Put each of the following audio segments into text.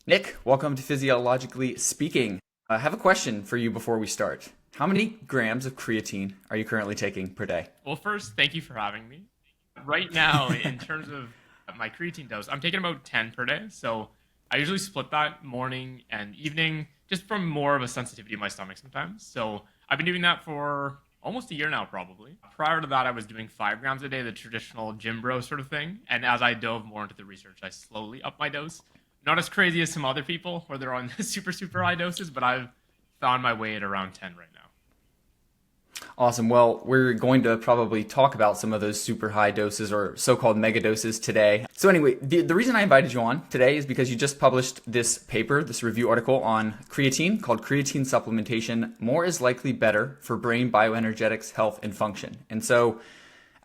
Nick, welcome to Physiologically Speaking. I have a question for you before we start. How many grams of creatine are you currently taking per day? Well, first, thank you for having me. Right now, in terms of my creatine dose, I'm taking about 10 per day. So I usually split that morning and evening just from more of a sensitivity in my stomach sometimes. So I've been doing that for almost a year now, probably. Prior to that, I was doing 5 grams a day, the traditional gym bro sort of thing. And as I dove more into the research, I slowly upped my dose. Not as crazy as some other people where they're on super, super high doses, but I've found my way at around 10 right now. Awesome. Well, we're going to probably talk about some of those super high doses or so-called mega doses today. So anyway, the reason I invited you on today is because you just published this paper, this review article on creatine called Creatine Supplementation, More is Likely Better for Brain Bioenergetics, Health, and Function. And so,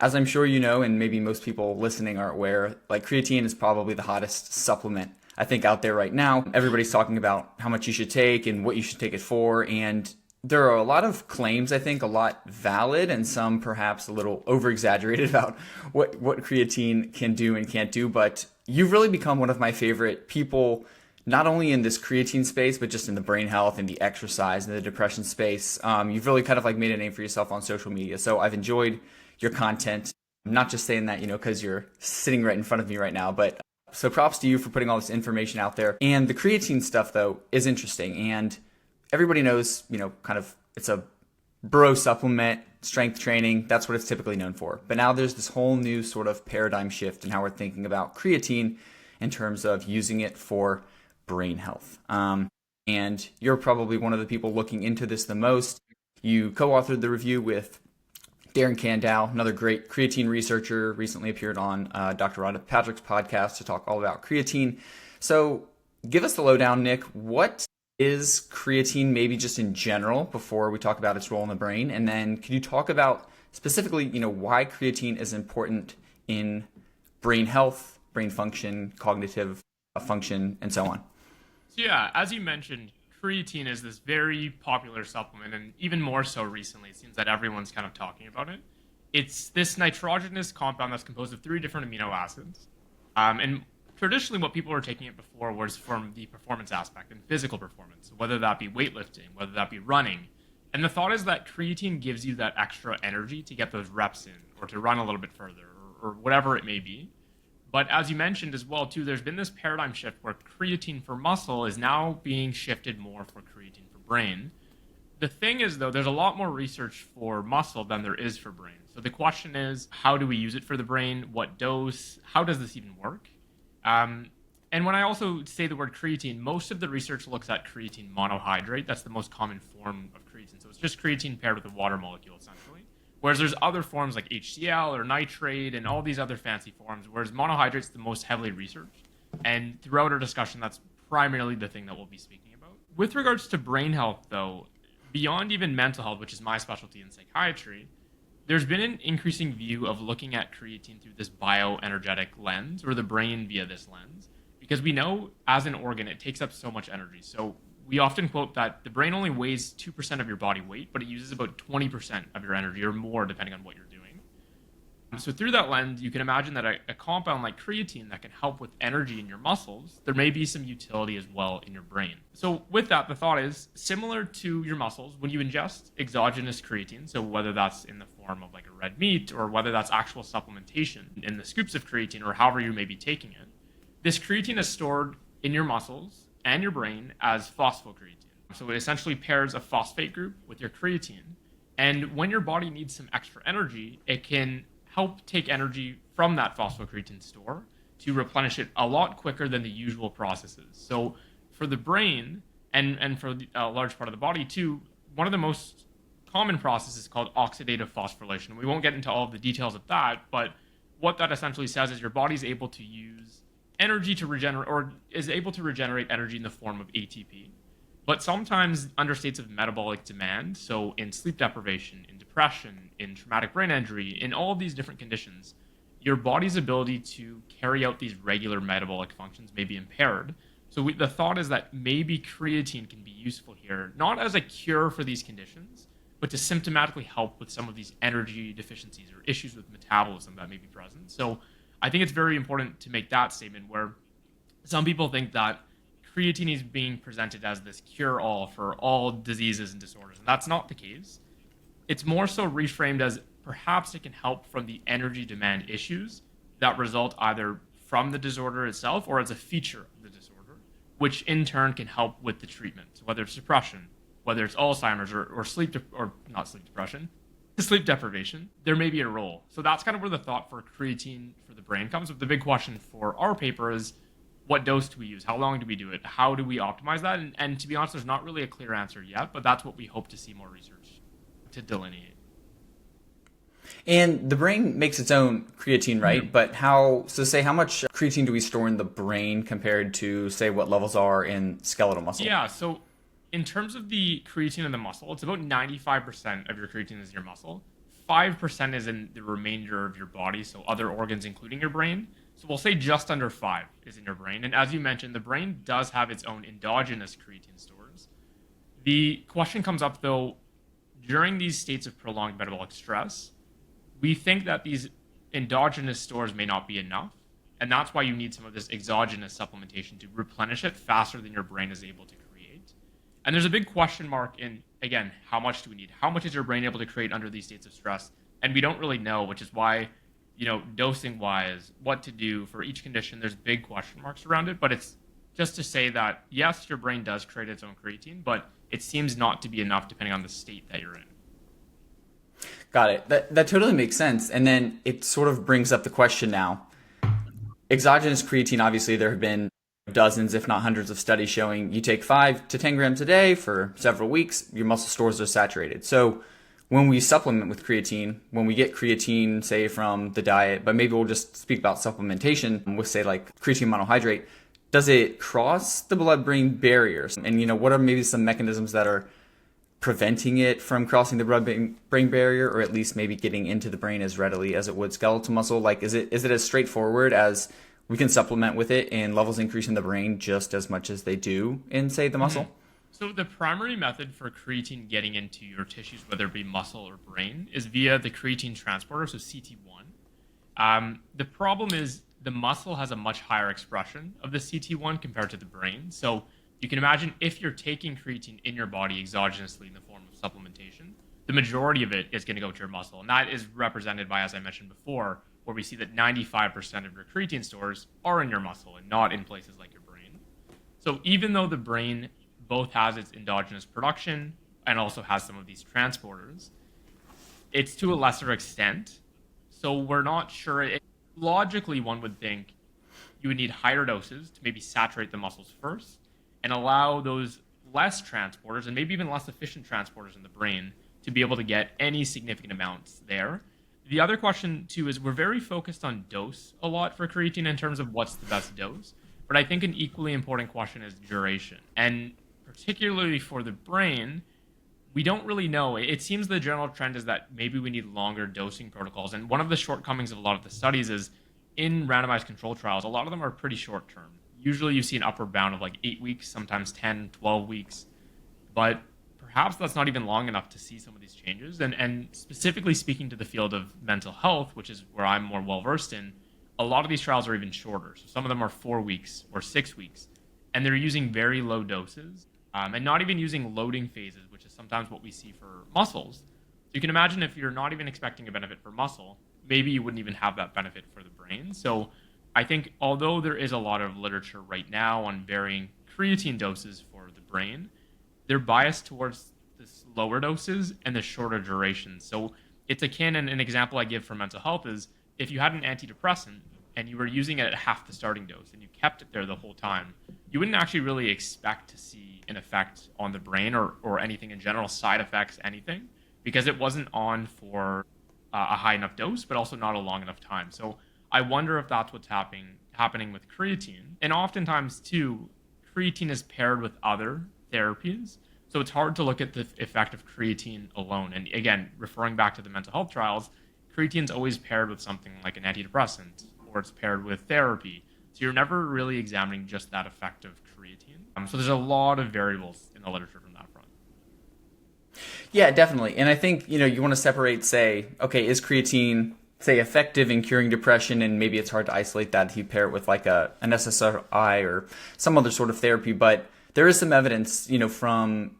as I'm sure you know, and maybe most people listening are aware, like creatine is probably the hottest supplement I think out there right now. Everybody's talking about how much you should take and what you should take it for. And there are a lot of claims, I think, a lot valid and some perhaps a little over exaggerated about what creatine can do and can't do. But you've really become one of my favorite people, not only in this creatine space, but just in the brain health and the exercise and the depression space. You've really kind of like made a name for yourself on social media. So I've enjoyed your content. I'm not just saying that, because you're sitting right in front of me right now, but so props to you for putting all this information out there. And the creatine stuff, though, is interesting. And everybody knows, kind of it's a bro supplement, strength training. That's what it's typically known for. But now there's this whole new sort of paradigm shift in how we're thinking about creatine in terms of using it for brain health. And you're probably one of the people looking into this the most. You co-authored the review with Darren Candow, another great creatine researcher, recently appeared on Dr. Rhonda Patrick's podcast to talk all about creatine. So give us the lowdown, Nick. What is creatine, maybe just in general, before we talk about its role in the brain? And then could you talk about specifically, why creatine is important in brain health, brain function, cognitive function, and so on? So yeah, as you mentioned, creatine is this very popular supplement, and even more so recently, it seems that everyone's kind of talking about it. It's this nitrogenous compound that's composed of three different amino acids. And traditionally, what people were taking it before was from the performance aspect and physical performance, whether that be weightlifting, whether that be running. And the thought is that creatine gives you that extra energy to get those reps in, or to run a little bit further, or whatever it may be. But as you mentioned as well, too, there's been this paradigm shift where creatine for muscle is now being shifted more for creatine for brain. The thing is, though, there's a lot more research for muscle than there is for brain. So the question is, how do we use it for the brain? What dose? How does this even work? And when I also say the word creatine, most of the research looks at creatine monohydrate. That's the most common form of creatine. So it's just creatine paired with a water molecule, essentially. Whereas there's other forms like HCl or nitrate and all these other fancy forms, whereas monohydrate's the most heavily researched. And throughout our discussion, that's primarily the thing that we'll be speaking about. With regards to brain health, though, beyond even mental health, which is my specialty in psychiatry, there's been an increasing view of looking at creatine through this bioenergetic lens, or the brain via this lens, because we know as an organ, it takes up so much energy. So we often quote that the brain only weighs 2% of your body weight, but it uses about 20% of your energy or more, depending on what you're doing. So through that lens, you can imagine that a compound like creatine that can help with energy in your muscles, there may be some utility as well in your brain. So with that, the thought is similar to your muscles, when you ingest exogenous creatine, so whether that's in the form of like a red meat or whether that's actual supplementation in the scoops of creatine or however you may be taking it, this creatine is stored in your muscles and your brain as phosphocreatine. So it essentially pairs a phosphate group with your creatine. And when your body needs some extra energy, it can help take energy from that phosphocreatine store to replenish it a lot quicker than the usual processes. So for the brain and for a large part of the body too, one of the most common processes is called oxidative phosphorylation. We won't get into all of the details of that, but what that essentially says is your body's able to use energy to regenerate, or is able to regenerate energy in the form of ATP. But sometimes under states of metabolic demand, so in sleep deprivation, in depression, in traumatic brain injury, in all of these different conditions, your body's ability to carry out these regular metabolic functions may be impaired. So the thought is that maybe creatine can be useful here, not as a cure for these conditions, but to symptomatically help with some of these energy deficiencies or issues with metabolism that may be present. So I think it's very important to make that statement where some people think that creatine is being presented as this cure-all for all diseases and disorders, and that's not the case. It's more so reframed as perhaps it can help from the energy demand issues that result either from the disorder itself or as a feature of the disorder, which in turn can help with the treatment. So whether it's depression, whether it's Alzheimer's or not sleep depression, sleep deprivation, there may be a role. So that's kind of where the thought for creatine for the brain comes. But the big question for our paper is, what dose do we use? How long do we do it? How do we optimize that? And to be honest, there's not really a clear answer yet, but that's what we hope to see more research to delineate. And the brain makes its own creatine, right? Mm-hmm. But say how much creatine do we store in the brain compared to, say, what levels are in skeletal muscle? Yeah, so in terms of the creatine in the muscle, it's about 95% of your creatine is in your muscle. 5% is in the remainder of your body, so other organs, including your brain. So we'll say just under 5 is in your brain. And as you mentioned, the brain does have its own endogenous creatine stores. The question comes up, though, during these states of prolonged metabolic stress, we think that these endogenous stores may not be enough. And that's why you need some of this exogenous supplementation to replenish it faster than your brain is able to create. And there's a big question mark in, again, how much do we need? How much is your brain able to create under these states of stress? And we don't really know, which is why, dosing wise, what to do for each condition, there's big question marks around it. But it's just to say that, yes, your brain does create its own creatine, but it seems not to be enough depending on the state that you're in. Got it. That totally makes sense. And then it sort of brings up the question now. Exogenous creatine, obviously, there have been dozens, if not hundreds of studies showing you take 5 to 10 grams a day for several weeks, your muscle stores are saturated. So when we supplement with creatine, when we get creatine, say from the diet, but maybe we'll just speak about supplementation with, say, like creatine monohydrate, does it cross the blood-brain barriers? And, what are maybe some mechanisms that are preventing it from crossing the blood-brain barrier, or at least maybe getting into the brain as readily as it would skeletal muscle? Like, is it as straightforward as we can supplement with it and levels increase in the brain just as much as they do in, say, the muscle? So the primary method for creatine getting into your tissues, whether it be muscle or brain, is via the creatine transporter, so CT1. The problem is the muscle has a much higher expression of the CT1 compared to the brain. So you can imagine if you're taking creatine in your body exogenously in the form of supplementation, the majority of it is going to go to your muscle. And that is represented by, as I mentioned before, where we see that 95% of your creatine stores are in your muscle and not in places like your brain. So even though the brain both has its endogenous production and also has some of these transporters, it's to a lesser extent. So we're not sure. Logically, one would think you would need higher doses to maybe saturate the muscles first and allow those less transporters and maybe even less efficient transporters in the brain to be able to get any significant amounts there. The other question, too, is we're very focused on dose a lot for creatine in terms of what's the best dose. But I think an equally important question is duration. And particularly for the brain, we don't really know. It seems the general trend is that maybe we need longer dosing protocols. And one of the shortcomings of a lot of the studies is in randomized control trials, a lot of them are pretty short term. Usually you see an upper bound of like 8 weeks, sometimes 10, 12 weeks. But perhaps that's not even long enough to see some of these changes. And specifically speaking to the field of mental health, which is where I'm more well-versed in, a lot of these trials are even shorter. So some of them are 4 weeks or 6 weeks. And they're using very low doses and not even using loading phases, which is sometimes what we see for muscles. So you can imagine if you're not even expecting a benefit for muscle, maybe you wouldn't even have that benefit for the brain. So I think although there is a lot of literature right now on varying creatine doses for the brain, they're biased towards the lower doses and the shorter durations. So it's akin, and an example I give for mental health is if you had an antidepressant and you were using it at half the starting dose and you kept it there the whole time, you wouldn't actually really expect to see an effect on the brain or anything in general, side effects, anything, because it wasn't on for a high enough dose, but also not a long enough time. So I wonder if that's what's happening with creatine. And oftentimes, too, creatine is paired with other therapies. So it's hard to look at the effect of creatine alone. And again, referring back to the mental health trials, creatine's always paired with something like an antidepressant, or it's paired with therapy. So you're never really examining just that effect of creatine. So there's a lot of variables in the literature from that front. Yeah, definitely. And I think, you want to separate, say, okay, is creatine say effective in curing depression, and maybe it's hard to isolate that if you pair it with like an SSRI or some other sort of therapy. But there is some evidence, from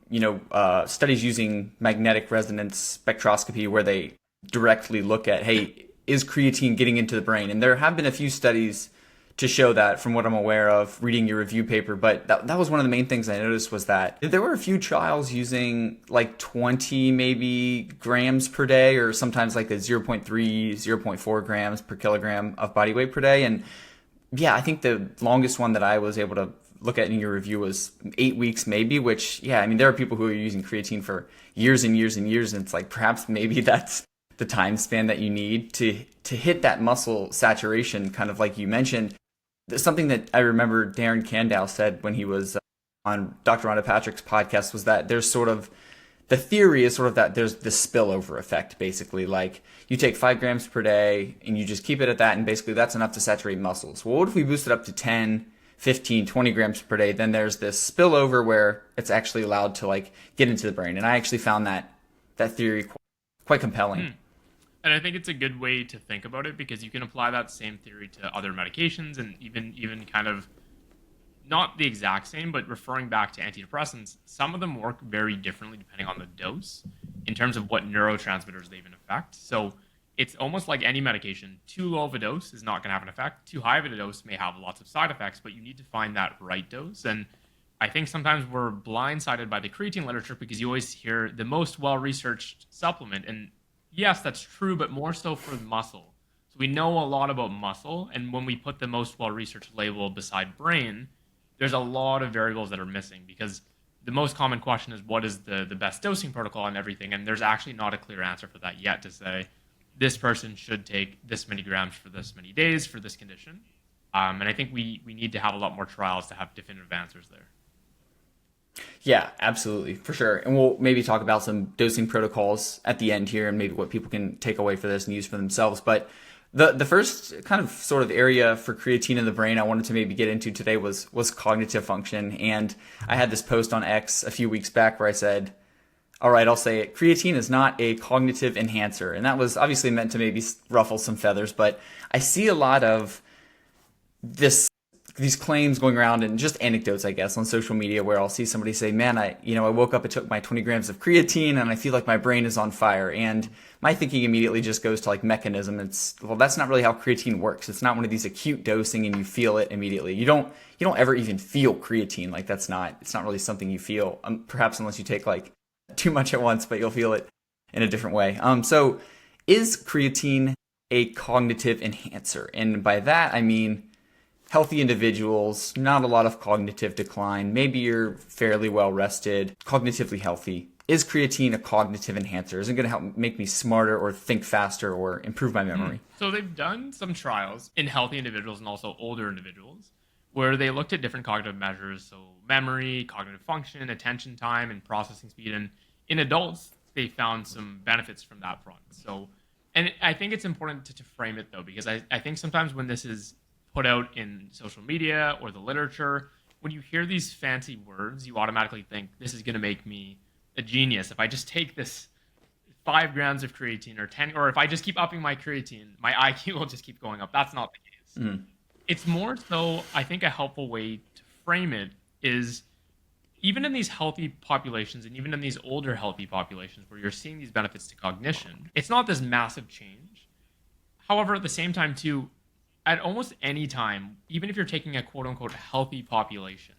studies using magnetic resonance spectroscopy where they directly look at, hey, is creatine getting into the brain? And there have been a few studies to show that, from what I'm aware of, reading your review paper. But that was one of the main things I noticed, was that there were a few trials using like 20 maybe grams per day, or sometimes like a 0.3, 0.4 grams per kilogram of body weight per day. And yeah, I think the longest one that I was able to look at in your review was 8 weeks maybe, which, yeah, I mean, there are people who are using creatine for years and years and years. And it's like, perhaps maybe that's the time span that you need to hit that muscle saturation, kind of like you mentioned. Something that I remember Darren Candow said when he was on Dr. Rhonda Patrick's podcast was that there's sort of, the theory is sort of that there's this spillover effect, basically. Like, you take 5 grams per day and you just keep it at that, and basically that's enough to saturate muscles. Well, what if we boost it up to 10, 15, 20 grams per day? Then there's this spillover where it's actually allowed to like get into the brain. And I actually found that theory quite compelling. And I think it's a good way to think about it, because you can apply that same theory to other medications, and even kind of not the exact same, but referring back to antidepressants, some of them work very differently depending on the dose in terms of what neurotransmitters they even affect. So it's almost like any medication. Too low of a dose is not going to have an effect. Too high of a dose may have lots of side effects, but you need to find that right dose. And I think sometimes we're blindsided by the creatine literature because you always hear the most well-researched supplement. And yes, that's true, but more so for muscle. So we know a lot about muscle, and when we put the most well-researched label beside brain, there's a lot of variables that are missing, because the most common question is, what is the best dosing protocol and everything? And there's actually not a clear answer for that yet, to say this person should take this many grams for this many days for this condition. And I think we need to have a lot more trials to have definitive answers there. Yeah, absolutely, for sure. And we'll maybe talk about some dosing protocols at the end here, and maybe what people can take away for this and use for themselves. But the first kind of sort of area for creatine in the brain I wanted to maybe get into today was cognitive function. And I had this post on X a few weeks back where I said, all right, I'll say it, creatine is not a cognitive enhancer. And that was obviously meant to maybe ruffle some feathers, but I see a lot of these claims going around, and just anecdotes, I guess, on social media, where I'll see somebody say, man, I woke up and took my 20 grams of creatine and I feel like my brain is on fire. And my thinking immediately just goes to like mechanism. Well, that's not really how creatine works. It's not one of these acute dosing and you feel it immediately. You don't ever even feel creatine. Like, it's not really something you feel, perhaps unless you take like too much at once, but you'll feel it in a different way. So is creatine a cognitive enhancer? And by that, I mean, healthy individuals, not a lot of cognitive decline. Maybe you're fairly well rested, cognitively healthy. Is creatine a cognitive enhancer? Is it going to help make me smarter or think faster or improve my memory? So they've done some trials in healthy individuals and also older individuals where they looked at different cognitive measures. So memory, cognitive function, attention time, and processing speed. And in adults, they found some benefits from that front. So, and I think it's important to frame it though, because I think sometimes when this is put out in social media or the literature, when you hear these fancy words, you automatically think this is going to make me a genius. If I just take this 5 grams of creatine or 10, or if I just keep upping my creatine, my IQ will just keep going up. That's not the case. It's more so, I think a helpful way to frame it is, even in these healthy populations and even in these older healthy populations where you're seeing these benefits to cognition, it's not this massive change. However, at the same time too, at almost any time, even if you're taking a quote-unquote healthy population,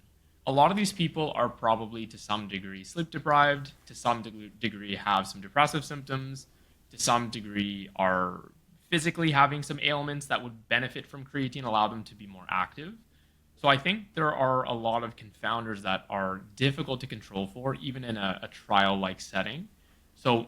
a lot of these people are probably to some degree sleep deprived, to some degree have some depressive symptoms, to some degree are physically having some ailments that would benefit from creatine, allow them to be more active. So I think there are a lot of confounders that are difficult to control for, even in a trial-like setting. So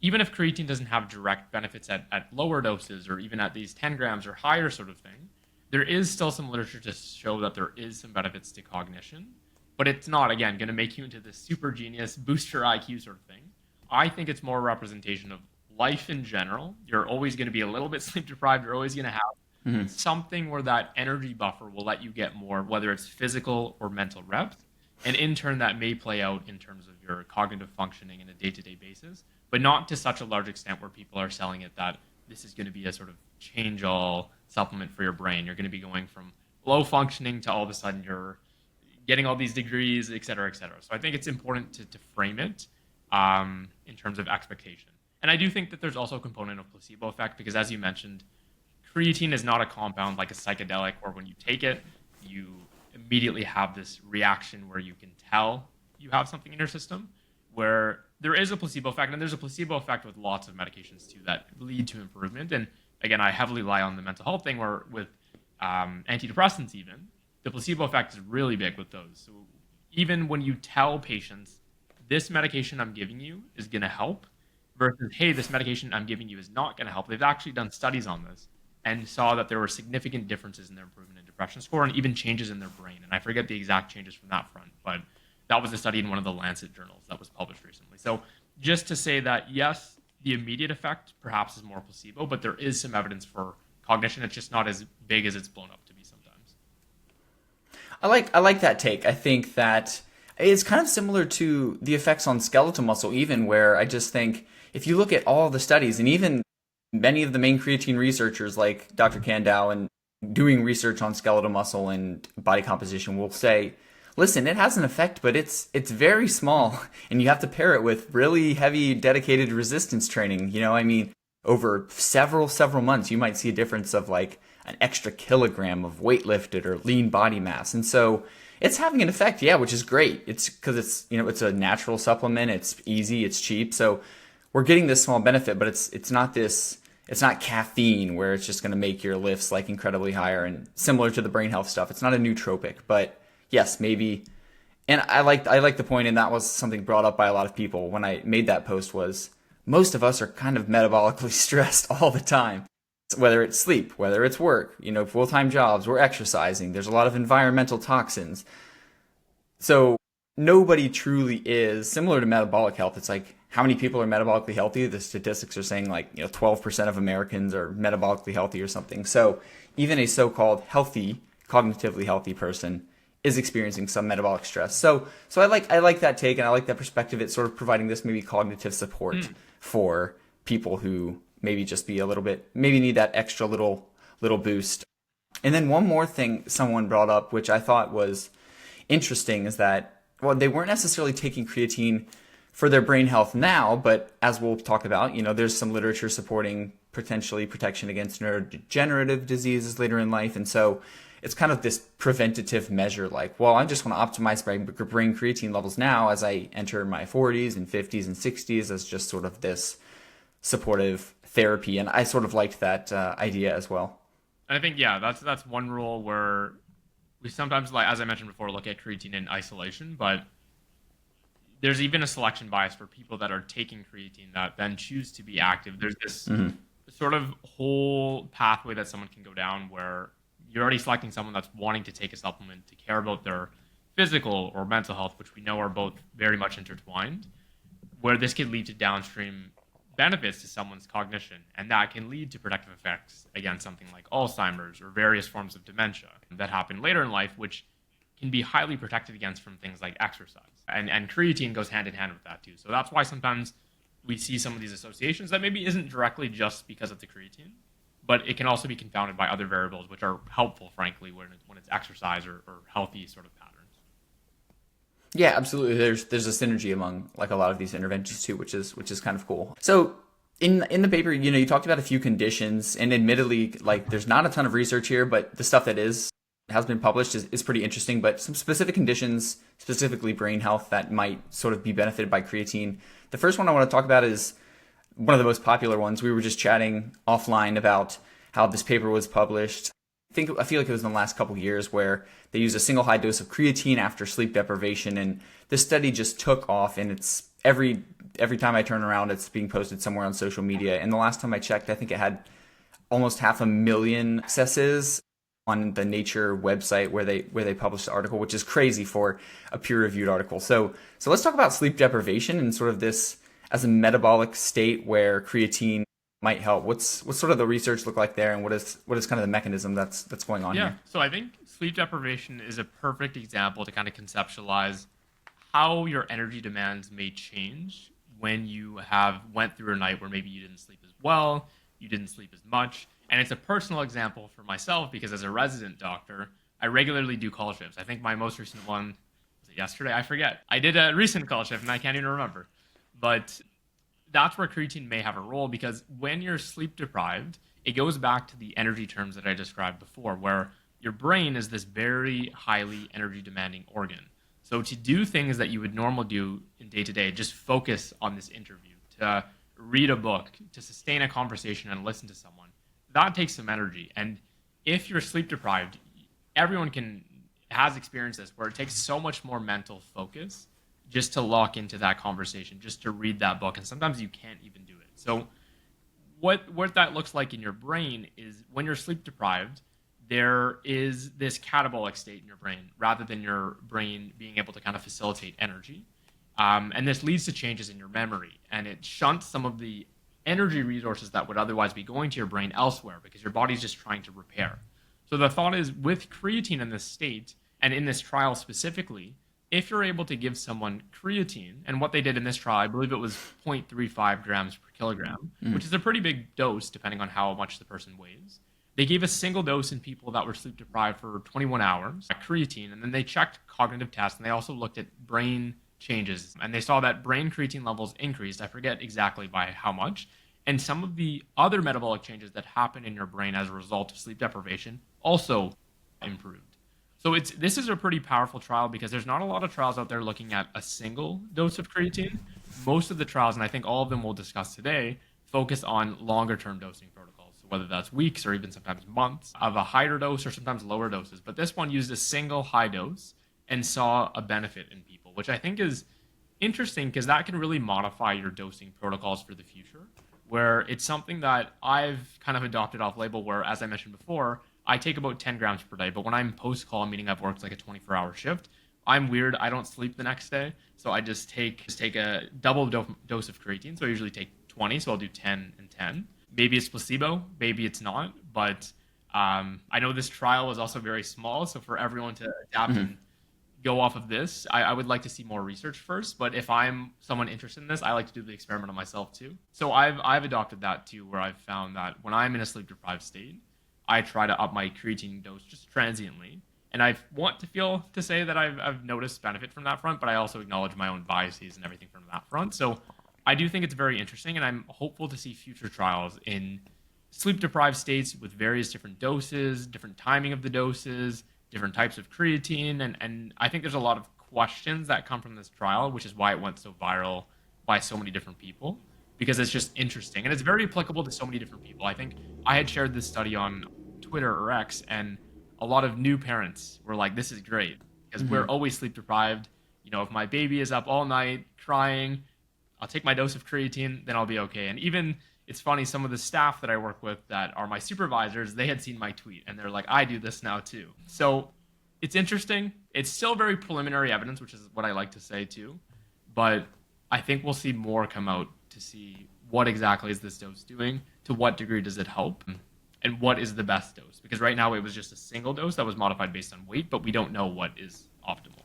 even if creatine doesn't have direct benefits at lower doses or even at these 10 grams or higher sort of thing, there is still some literature to show that there is some benefits to cognition. But it's not, again, going to make you into this super genius, boost your IQ sort of thing. I think it's more a representation of life in general. You're always going to be a little bit sleep deprived. You're always going to have something where that energy buffer will let you get more, whether it's physical or mental reps. And in turn, that may play out in terms of your cognitive functioning in a day-to-day basis, but not to such a large extent where people are selling it that this is going to be a sort of change all supplement for your brain. You're going to be going from low functioning to all of a sudden you're getting all these degrees, et cetera, et cetera. So I think it's important to frame it in terms of expectation. And I do think that there's also a component of placebo effect because, as you mentioned, creatine is not a compound like a psychedelic where when you take it, you immediately have this reaction where you can tell you have something in your system, where there is a placebo effect, and there's a placebo effect with lots of medications too that lead to improvement. And again, I heavily rely on the mental health thing, where with antidepressants, even the placebo effect is really big with those. So even when you tell patients this medication I'm giving you is going to help, versus hey, this medication I'm giving you is not going to help, they've actually done studies on this and saw that there were significant differences in their improvement in depression score and even changes in their brain. And I forget the exact changes from that front, but that was a study in one of the Lancet journals that was published recently. So just to say that, yes, the immediate effect perhaps is more placebo, but there is some evidence for cognition. It's just not as big as it's blown up to be sometimes. I like that take. I think that it's kind of similar to the effects on skeletal muscle, even where I just think if you look at all the studies and even many of the main creatine researchers like Dr. Kandau and doing research on skeletal muscle and body composition will say, listen, it has an effect, but it's very small, and you have to pair it with really heavy, dedicated resistance training. You know, I mean, over several months, you might see a difference of like an extra kilogram of weight lifted or lean body mass, and so it's having an effect, yeah, which is great. It's because it's it's a natural supplement, it's easy, it's cheap, so we're getting this small benefit, but it's not this. It's not caffeine where it's just going to make your lifts like incredibly higher and similar to the brain health stuff. It's not a nootropic, but yes, maybe. And I like the point, and that was something brought up by a lot of people when I made that post was most of us are kind of metabolically stressed all the time. Whether it's sleep, whether it's work, full-time jobs, we're exercising. There's a lot of environmental toxins. So nobody truly is similar to metabolic health. It's like how many people are metabolically healthy? The statistics are saying 12% of Americans are metabolically healthy or something. So even a so-called healthy, cognitively healthy person is experiencing some metabolic stress. So I like that take and I like that perspective. It's sort of providing this maybe cognitive support for people who maybe just be a little bit, maybe need that extra little boost. And then one more thing someone brought up, which I thought was interesting, is that, well, they weren't necessarily taking creatine for their brain health now, but as we'll talk about, there's some literature supporting potentially protection against neurodegenerative diseases later in life. And so it's kind of this preventative measure, like, well, I just want to optimize my brain creatine levels now as I enter my 40s and 50s and 60s as just sort of this supportive therapy. And I sort of liked that idea as well. And I think, yeah, that's one rule where we sometimes, like as I mentioned before, look at creatine in isolation, but there's even a selection bias for people that are taking creatine that then choose to be active. There's this sort of whole pathway that someone can go down where you're already selecting someone that's wanting to take a supplement to care about their physical or mental health, which we know are both very much intertwined, where this can lead to downstream benefits to someone's cognition. And that can lead to protective effects against something like Alzheimer's or various forms of dementia that happen later in life, which can be highly protected against from things like exercise. And creatine goes hand in hand with that too. So that's why sometimes we see some of these associations that maybe isn't directly just because of the creatine, but it can also be confounded by other variables, which are helpful, frankly, when it's exercise or healthy sort of patterns. Yeah, absolutely. There's a synergy among like a lot of these interventions too, which is kind of cool. So in the paper, you talked about a few conditions, and admittedly, like there's not a ton of research here, but the stuff that has been published is pretty interesting. But some specific conditions, specifically brain health, that might sort of be benefited by creatine. The first one I want to talk about is one of the most popular ones. We were just chatting offline about how this paper was published. I feel like it was in the last couple of years where they used a single high dose of creatine after sleep deprivation, and this study just took off. And it's every time I turn around, it's being posted somewhere on social media. And the last time I checked, I think it had almost 500,000 accesses on the Nature website where they published the article, which is crazy for a peer-reviewed article. So let's talk about sleep deprivation and sort of this as a metabolic state where creatine might help. What's sort of the research look like there, and what is kind of the mechanism that's going on here? So I think sleep deprivation is a perfect example to kind of conceptualize how your energy demands may change when you have went through a night where maybe you didn't sleep as well, you didn't sleep as much. And it's a personal example for myself because as a resident doctor, I regularly do call shifts. I think my most recent one was it yesterday? I forget. I did a recent call shift and I can't even remember. But that's where creatine may have a role because when you're sleep deprived, it goes back to the energy terms that I described before, where your brain is this very highly energy demanding organ. So to do things that you would normally do in day to day, just focus on this interview, to read a book, to sustain a conversation and listen to someone, that takes some energy. And if you're sleep deprived, everyone has experienced this where it takes so much more mental focus just to lock into that conversation, just to read that book. And sometimes you can't even do it. So what that looks like in your brain is when you're sleep deprived, there is this catabolic state in your brain rather than your brain being able to kind of facilitate energy. And this leads to changes in your memory, and it shunts some of the energy resources that would otherwise be going to your brain elsewhere because your body's just trying to repair. So the thought is with creatine in this state, and in this trial specifically, if you're able to give someone creatine, and what they did in this trial, I believe it was 0.35 grams per kilogram, which is a pretty big dose depending on how much the person weighs. They gave a single dose in people that were sleep deprived for 21 hours, creatine, and then they checked cognitive tests, and they also looked at brain changes, and they saw that brain creatine levels increased. I forget exactly by how much. And some of the other metabolic changes that happen in your brain as a result of sleep deprivation also improved. So this is a pretty powerful trial because there's not a lot of trials out there looking at a single dose of creatine. Most of the trials, and I think all of them we'll discuss today, focus on longer term dosing protocols. So whether that's weeks or even sometimes months of a higher dose or sometimes lower doses. But this one used a single high dose and saw a benefit in people, which I think is interesting because that can really modify your dosing protocols for the future, where it's something that I've kind of adopted off label where, as I mentioned before, I take about 10 grams per day, but when I'm post-call, meaning I've worked like a 24-hour shift, I'm weird. I don't sleep the next day, so I just take a double dose of creatine. So I usually take 20, so I'll do 10 and 10. Maybe it's placebo, maybe it's not, but I know this trial was also very small, so for everyone to adapt and go off of this, I would like to see more research first, but if I'm someone interested in this, I like to do the experiment on myself too. So I've adopted that too, where I've found that when I'm in a sleep-deprived state, I try to up my creatine dose just transiently. And I want to say that I've noticed benefit from that front, but I also acknowledge my own biases and everything from that front. So I do think it's very interesting, and I'm hopeful to see future trials in sleep-deprived states with various different doses, different timing of the doses, different types of creatine. And I think there's a lot of questions that come from this trial, which is why it went so viral by so many different people, because it's just interesting. And it's very applicable to so many different people. I think I had shared this study on Twitter or X, and a lot of new parents were like, this is great, because we're always sleep deprived. You know, if my baby is up all night crying, I'll take my dose of creatine, then I'll be okay. And even, it's funny, some of the staff that I work with that are my supervisors, they had seen my tweet, and they're like, I do this now too. So it's interesting. It's still very preliminary evidence, which is what I like to say too. But I think we'll see more come out to see what exactly is this dose doing, to what degree does it help, and what is the best dose. Because right now it was just a single dose that was modified based on weight, but we don't know what is optimal.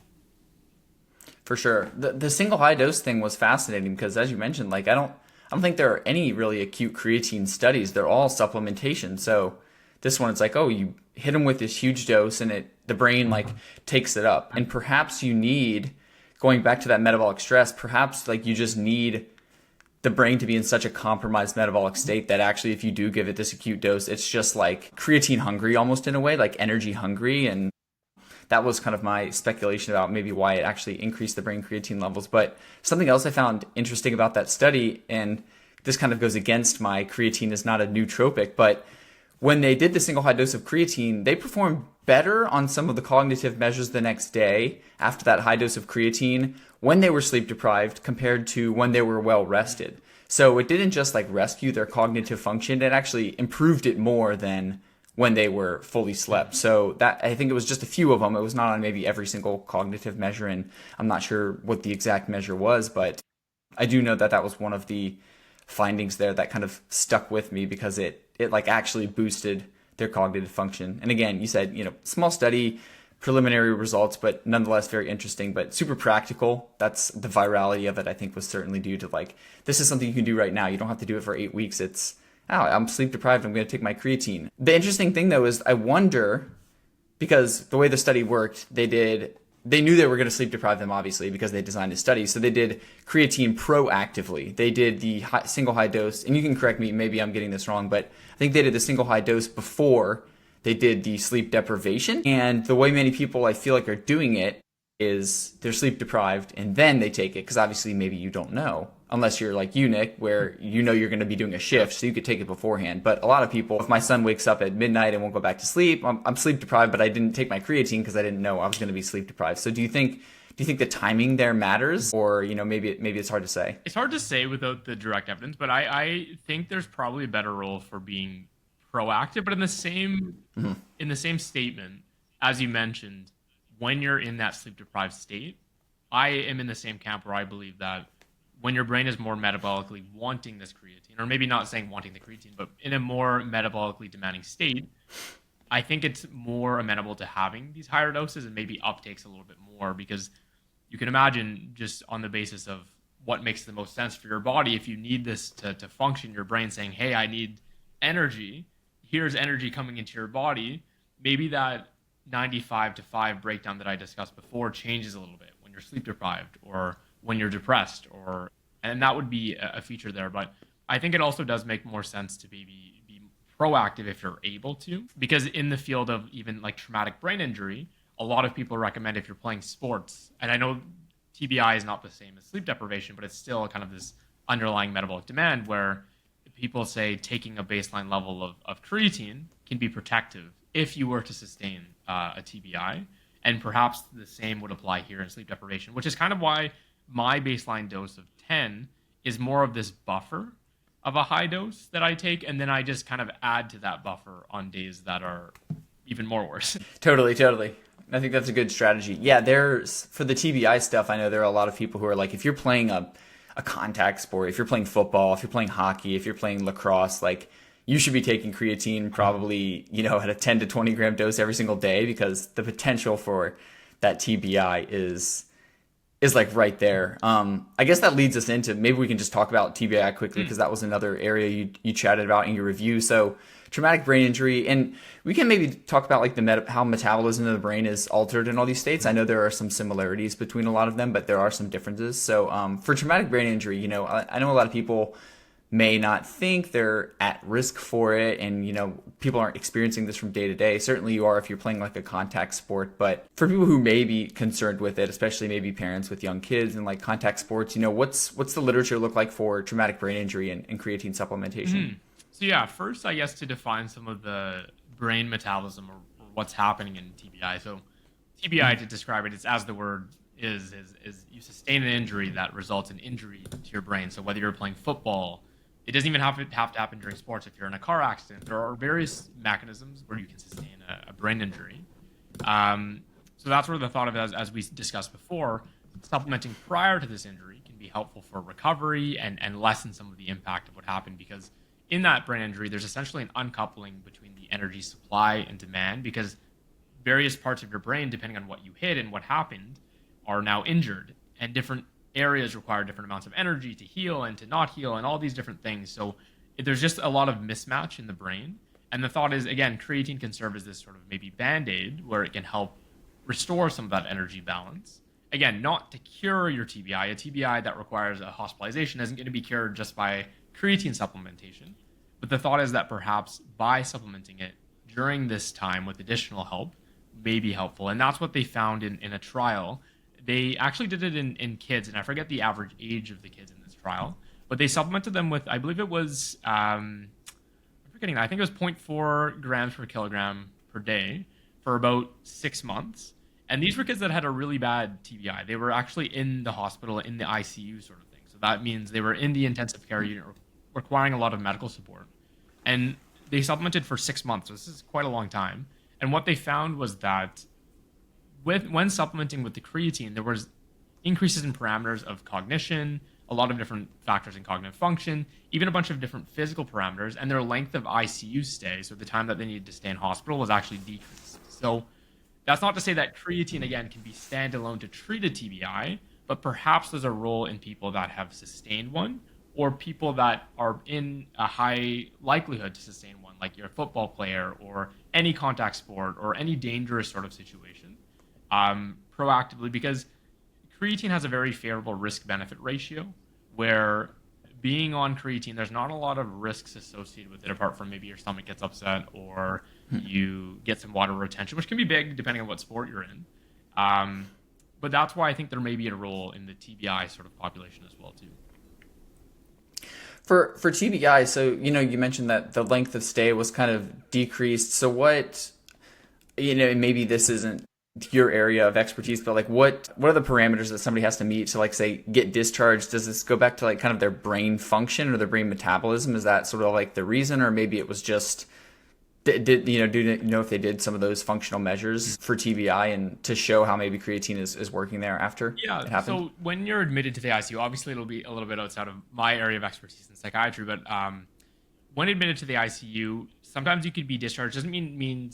For sure. The single high dose thing was fascinating because, as you mentioned, like I don't think there are any really acute creatine studies. They're all supplementation. So this one, it's like, oh, you hit them with this huge dose and the brain like takes it up. And perhaps you need, going back to that metabolic stress, perhaps like you just need the brain to be in such a compromised metabolic state that actually if you do give it this acute dose, it's just like creatine hungry almost in a way, like energy hungry. And that was kind of my speculation about maybe why it actually increased the brain creatine levels. But something else I found interesting about that study, and this kind of goes against my creatine is not a nootropic, but when they did the single high dose of creatine, they performed better on some of the cognitive measures the next day after that high dose of creatine when they were sleep deprived compared to when they were well rested. So it didn't just like rescue their cognitive function, it actually improved it more than when they were fully slept. So that, I think it was just a few of them. It was not on maybe every single cognitive measure, and I'm not sure what the exact measure was, but I do know that that was one of the findings there that kind of stuck with me because it like actually boosted their cognitive function. And again, you said, you know, small study, preliminary results, but nonetheless very interesting, but super practical. That's the virality of it, I think, was certainly due to like, this is something you can do right now. You don't have to do it for 8 weeks. It's oh, I'm sleep deprived, I'm going to take my creatine. The interesting thing though is I wonder, because the way the study worked, they knew they were going to sleep deprive them, obviously, because they designed a study. So they did creatine proactively. They did the single high dose, and you can correct me, maybe I'm getting this wrong, but I think they did the single high dose before they did the sleep deprivation. And the way many people I feel like are doing it is they're sleep deprived and then they take it, because obviously maybe you don't know, unless you're like you, Nick, where you know you're going to be doing a shift, so you could take it beforehand. But a lot of people, if my son wakes up at midnight and won't go back to sleep, I'm sleep deprived, but I didn't take my creatine because I didn't know I was going to be sleep deprived. So do you think the timing there matters, or maybe it's hard to say? It's hard to say without the direct evidence, but I think there's probably a better role for being proactive. But in the same statement, as you mentioned, when you're in that sleep deprived state, I am in the same camp where I believe that when your brain is more metabolically wanting this creatine, or maybe not saying wanting the creatine, but in a more metabolically demanding state, I think it's more amenable to having these higher doses and maybe uptakes a little bit more, because you can imagine, just on the basis of what makes the most sense for your body, if you need this to function, your brain saying, hey, I need energy, here's energy coming into your body, maybe that 95 to 5 breakdown that I discussed before changes a little bit when you're sleep deprived or when you're depressed, and that would be a feature there. But I think it also does make more sense to be proactive if you're able to, because in the field of even like traumatic brain injury, a lot of people recommend, if you're playing sports, and I know TBI is not the same as sleep deprivation, but it's still kind of this underlying metabolic demand where people say taking a baseline level of creatine can be protective if you were to sustain a TBI. And perhaps the same would apply here in sleep deprivation, which is kind of why my baseline dose of 10 is more of this buffer of a high dose that I take, and then I just kind of add to that buffer on days that are even more worse. Totally. I think that's a good strategy. Yeah, for the TBI stuff, I know there are a lot of people who are like, if you're playing a contact sport, if you're playing football, if you're playing hockey, if you're playing lacrosse, like, you should be taking creatine probably, at a 10 to 20 gram dose every single day, because the potential for that TBI is like right there. I guess that leads us into, maybe we can just talk about TBI quickly, because that was another area you chatted about in your review. So traumatic brain injury, and we can maybe talk about like how metabolism of the brain is altered in all these states. I know there are some similarities between a lot of them, but there are some differences. So for traumatic brain injury, I know a lot of people may not think they're at risk for it, and people aren't experiencing this from day to day. Certainly you are if you're playing like a contact sport, but for people who may be concerned with it, especially maybe parents with young kids and like contact sports, what's the literature look like for traumatic brain injury and creatine supplementation? So yeah, first I guess to define some of the brain metabolism, or what's happening in TBI. So TBI, to describe it, is as the word is you sustain an injury that results in injury to your brain. So whether you're playing football, it doesn't even have to happen during sports. If you're in a car accident, there are various mechanisms where you can sustain a brain injury. So that's where the thought of it, as we discussed before, supplementing prior to this injury can be helpful for recovery and lessen some of the impact of what happened, because in that brain injury, there's essentially an uncoupling between the energy supply and demand, because various parts of your brain, depending on what you hit and what happened, are now injured, and different areas require different amounts of energy to heal and to not heal, and all these different things. So there's just a lot of mismatch in the brain. And the thought is, again, creatine can serve as this sort of maybe band-aid where it can help restore some of that energy balance. Again, not to cure your TBI. A TBI that requires a hospitalization isn't going to be cured just by creatine supplementation. But the thought is that perhaps by supplementing it during this time with additional help may be helpful. And that's what they found in a trial. They actually did it in kids, and I forget the average age of the kids in this trial, but they supplemented them with, I believe it was, I'm forgetting, I think it was 0.4 grams per kilogram per day for about 6 months. And these were kids that had a really bad TBI. They were actually in the hospital, in the ICU sort of thing. So that means they were in the intensive care unit requiring a lot of medical support. And they supplemented for 6 months. So this is quite a long time. And what they found was that when supplementing with the creatine, there was increases in parameters of cognition, a lot of different factors in cognitive function, even a bunch of different physical parameters, and their length of ICU stay, so the time that they needed to stay in hospital, was actually decreased. So that's not to say that creatine, again, can be standalone to treat a TBI, but perhaps there's a role in people that have sustained one, or people that are in a high likelihood to sustain one, like you're a football player or any contact sport or any dangerous sort of situation, proactively, because creatine has a very favorable risk benefit ratio where being on creatine, there's not a lot of risks associated with it apart from maybe your stomach gets upset or you get some water retention, which can be big depending on what sport you're in. But that's why I think there may be a role in the TBI sort of population as well too. For TBI, so you mentioned that the length of stay was kind of decreased. So what, maybe this isn't your area of expertise, but like what are the parameters that somebody has to meet to like say get discharged? Does this go back to like kind of their brain function or their brain metabolism? Is that sort of like the reason, or maybe it was just do you know if they did some of those functional measures for TBI and to show how maybe creatine is working there after it Yeah, happened? so when you're admitted to the ICU, obviously it'll be a little bit outside of my area of expertise in psychiatry, but when admitted to the ICU, sometimes you could be discharged. Doesn't mean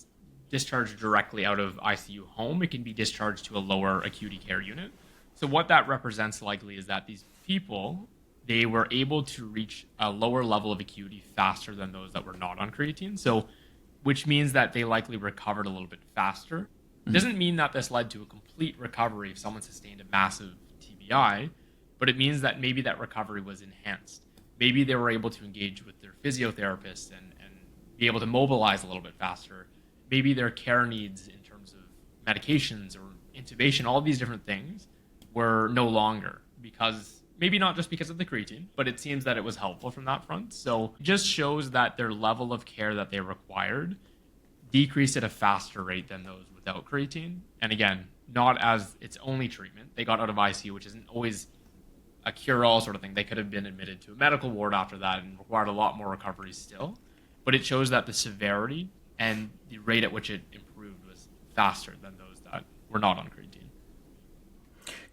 discharged directly out of ICU home. It can be discharged to a lower acuity care unit. So what that represents likely is that these people, they were able to reach a lower level of acuity faster than those that were not on creatine. So which means that they likely recovered a little bit faster. It doesn't mean that this led to a complete recovery if someone sustained a massive TBI, but it means that maybe that recovery was enhanced. Maybe they were able to engage with their physiotherapist and be able to mobilize a little bit faster. Maybe their care needs in terms of medications or intubation, all of these different things were no longer because maybe not just because of the creatine, but it seems that it was helpful from that front. So it just shows that their level of care that they required decreased at a faster rate than those without creatine. And again, not as its only treatment. They got out of ICU, which isn't always a cure-all sort of thing. They could have been admitted to a medical ward after that and required a lot more recovery still. But it shows that the severity and the rate at which it improved was faster than those that were not on creatine.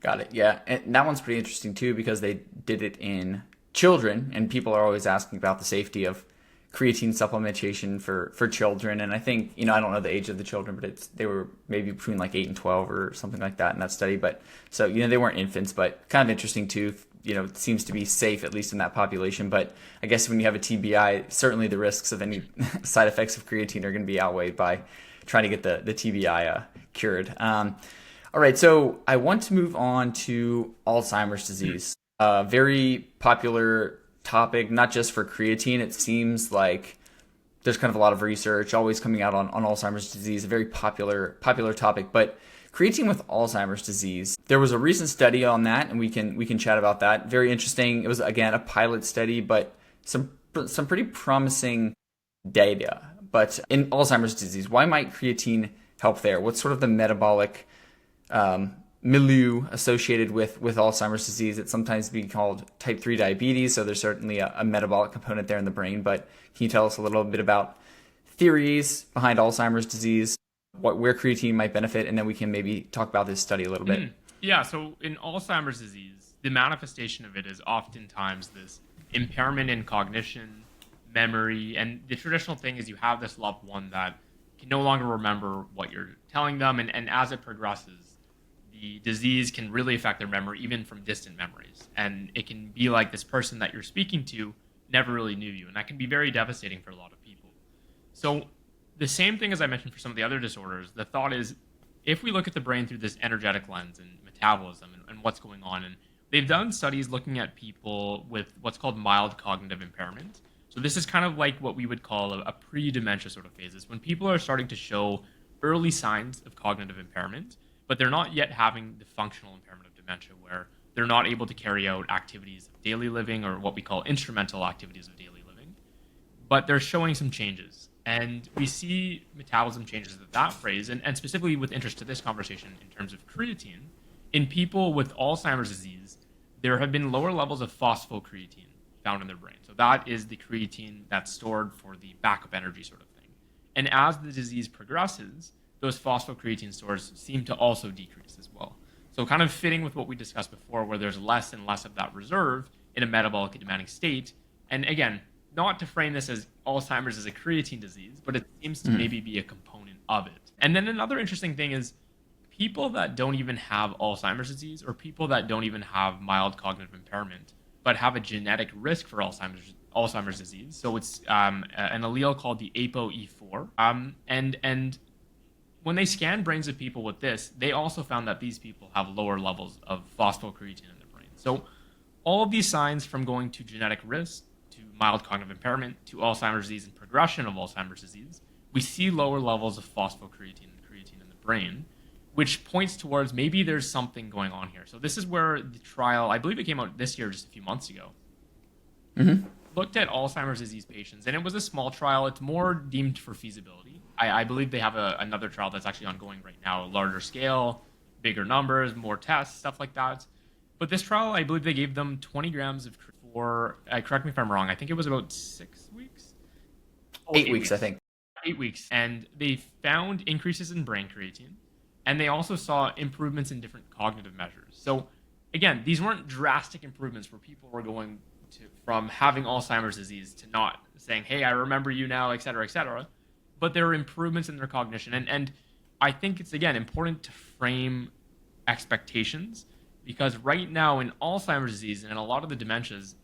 Got it. Yeah. And that one's pretty interesting too because they did it in children and people are always asking about the safety of creatine supplementation for children. And I think, I don't know the age of the children, but they were maybe between like 8 and 12 or something like that in that study. But so, they weren't infants, but kind of interesting too. It seems to be safe, at least in that population. But I guess when you have a TBI, certainly the risks of any side effects of creatine are going to be outweighed by trying to get the TBI cured. All right, so I want to move on to Alzheimer's disease. Very popular topic, not just for creatine. It seems like there's kind of a lot of research always coming out on Alzheimer's disease, a very popular topic. But creatine with Alzheimer's disease, there was a recent study on that, and we can chat about that. Very interesting. It was, again, a pilot study, but some pretty promising data. But in Alzheimer's disease, why might creatine help there? What's sort of the metabolic milieu associated with Alzheimer's disease? It's sometimes being called type 3 diabetes, so there's certainly a metabolic component there in the brain. But can you tell us a little bit about theories behind Alzheimer's disease, where creatine might benefit, and then we can maybe talk about this study a little bit? Yeah, so in Alzheimer's disease, the manifestation of it is oftentimes this impairment in cognition, memory, and the traditional thing is you have this loved one that can no longer remember what you're telling them, and as it progresses, the disease can really affect their memory, even from distant memories. And it can be like this person that you're speaking to never really knew you. And that can be very devastating for a lot of people. So the same thing as I mentioned for some of the other disorders, the thought is if we look at the brain through this energetic lens and metabolism and what's going on, and they've done studies looking at people with what's called mild cognitive impairment. So this is kind of like what we would call a pre-dementia sort of phases, when people are starting to show early signs of cognitive impairment, but they're not yet having the functional impairment of dementia where they're not able to carry out activities of daily living or what we call instrumental activities of daily living, but they're showing some changes. And we see metabolism changes at that phrase, and specifically with interest to this conversation in terms of creatine, in people with Alzheimer's disease, there have been lower levels of phosphocreatine found in their brain. So that is the creatine that's stored for the backup energy sort of thing. And as the disease progresses, those phosphocreatine stores seem to also decrease as well. So kind of fitting with what we discussed before, where there's less and less of that reserve in a metabolically demanding state. And again, not to frame this as Alzheimer's as a creatine disease, but it seems to maybe be a component of it. And then another interesting thing is people that don't even have Alzheimer's disease or people that don't even have mild cognitive impairment but have a genetic risk for Alzheimer's disease. So it's an allele called the ApoE4. And when they scanned brains of people with this, they also found that these people have lower levels of phosphocreatine in the brain. So all of these signs, from going to genetic risk to mild cognitive impairment to Alzheimer's disease and progression of Alzheimer's disease, we see lower levels of phosphocreatine and creatine in the brain, which points towards maybe there's something going on here. So this is where the trial, I believe it came out this year, just a few months ago, looked at Alzheimer's disease patients, and it was a small trial. It's more deemed for feasibility. I believe they have another trial that's actually ongoing right now, larger scale, bigger numbers, more tests, stuff like that. But this trial, I believe they gave them 20 grams of for, correct me if I'm wrong, I think it was about 6 weeks? Oh, 8 weeks, I think. 8 weeks. And they found increases in brain creatine, and they also saw improvements in different cognitive measures. So again, these weren't drastic improvements where people were going from having Alzheimer's disease to not, saying, hey, I remember you now, et cetera, et cetera. But there are improvements in their cognition. And I think it's, again, important to frame expectations, because right now in Alzheimer's disease and in a lot of the dementias,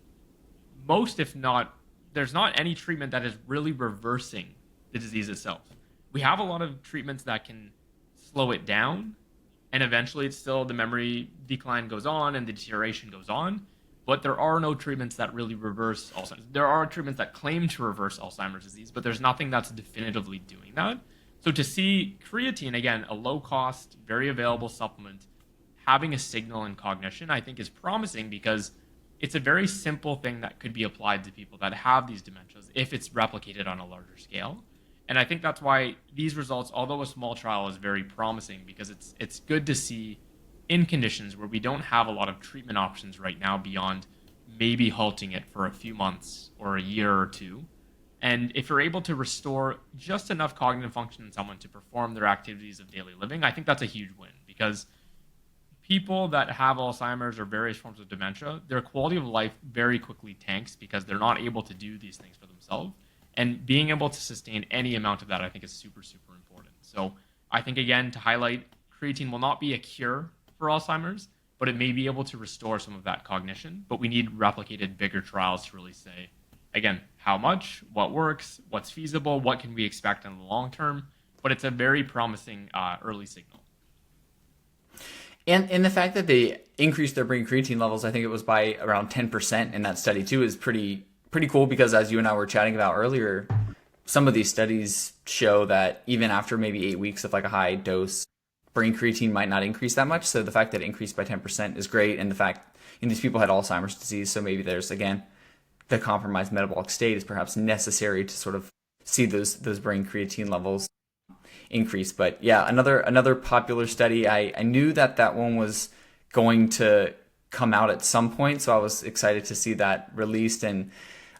most, if not, there's not any treatment that is really reversing the disease itself. We have a lot of treatments that can slow it down, and eventually it's still, the memory decline goes on and the deterioration goes on. But there are no treatments that really reverse Alzheimer's. There are treatments that claim to reverse Alzheimer's disease, but there's nothing that's definitively doing that. So to see creatine, again, a low-cost, very available supplement, having a signal in cognition, I think is promising, because it's a very simple thing that could be applied to people that have these dementias if it's replicated on a larger scale. And I think that's why these results, although a small trial, is very promising, because it's good to see in conditions where we don't have a lot of treatment options right now beyond maybe halting it for a few months or a year or two. And if you're able to restore just enough cognitive function in someone to perform their activities of daily living, I think that's a huge win, because people that have Alzheimer's or various forms of dementia, their quality of life very quickly tanks because they're not able to do these things for themselves. And being able to sustain any amount of that, I think, is super, super important. So I think, again, to highlight, creatine will not be a cure for Alzheimer's, but it may be able to restore some of that cognition. But we need replicated, bigger trials to really say, again, how much, what works, what's feasible, what can we expect in the long term. But it's a very promising early signal. And the fact that they increased their brain creatine levels, I think it was by around 10% in that study too, is pretty cool, because as you and I were chatting about earlier, some of these studies show that even after maybe 8 weeks of like a high dose, brain creatine might not increase that much. So the fact that it increased by 10% is great. And the fact, these people had Alzheimer's disease, so maybe there's, again, the compromised metabolic state is perhaps necessary to sort of see those brain creatine levels increase. But yeah, another popular study. I knew that one was going to come out at some point, so I was excited to see that released. And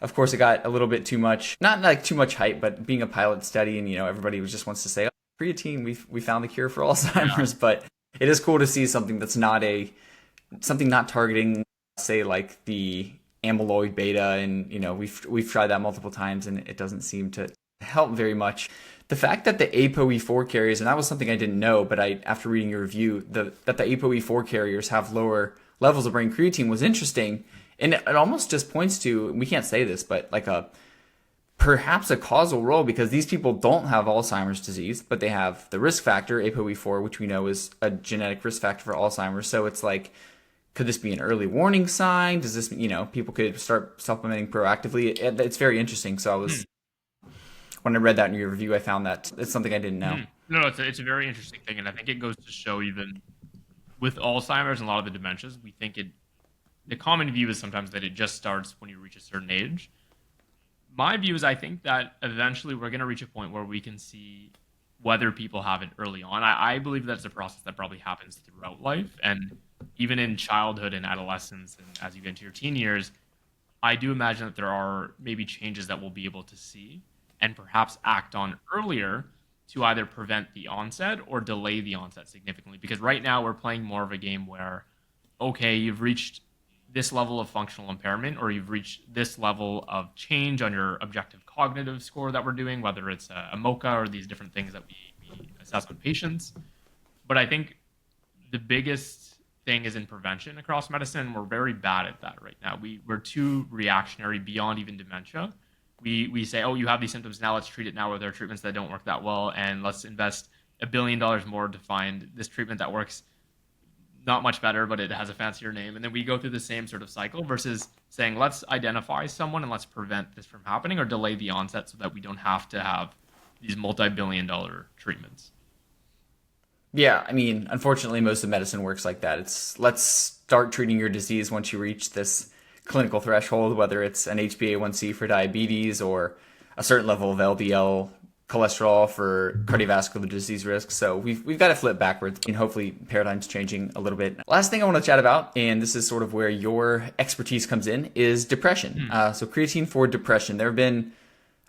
of course, it got a little bit too much, not like too much hype, but being a pilot study, and everybody just wants to say, oh, creatine, we found the cure for Alzheimer's. But it is cool to see something that's something not targeting, say, like the amyloid beta, and we've tried that multiple times and it doesn't seem to help very much. The fact that the ApoE4 carriers, and that was something I didn't know, but after reading your review, that the ApoE4 carriers have lower levels of brain creatine was interesting. And it almost just points to, we can't say this, but like perhaps a causal role, because these people don't have Alzheimer's disease, but they have the risk factor, ApoE4, which we know is a genetic risk factor for Alzheimer's. So it's like, could this be an early warning sign? Does this, people could start supplementing proactively? It's very interesting. So when I read that in your review, I found that it's something I didn't know. No, it's a very interesting thing. And I think it goes to show, even with Alzheimer's and a lot of the dementias, we think the common view is sometimes that it just starts when you reach a certain age. My view is, I think that eventually we're going to reach a point where we can see whether people have it early on. I believe that's a process that probably happens throughout life. And even in childhood and adolescence, and as you get into your teen years, I do imagine that there are maybe changes that we'll be able to see and perhaps act on earlier to either prevent the onset or delay the onset significantly. Because right now we're playing more of a game where, okay, you've reached this level of functional impairment, or you've reached this level of change on your objective cognitive score that we're doing, whether it's a MOCA or these different things that we assess with patients. But I think the biggest thing is in prevention across medicine, and we're very bad at that right now. We're too reactionary beyond even dementia. We say, oh, you have these symptoms now, let's treat it now with our treatments that don't work that well, and let's invest $1 billion more to find this treatment that works not much better, but it has a fancier name. And then we go through the same sort of cycle versus saying, let's identify someone and let's prevent this from happening or delay the onset so that we don't have to have these multi-billion-dollar treatments. Yeah, I mean, unfortunately, most of medicine works like that. It's let's start treating your disease once you reach this clinical threshold, whether it's an HbA1c for diabetes or a certain level of LDL cholesterol for cardiovascular disease risk. So we've got to flip backwards, and hopefully paradigm's changing a little bit. Last thing I want to chat about, and this is sort of where your expertise comes in, is depression. So creatine for depression. There have been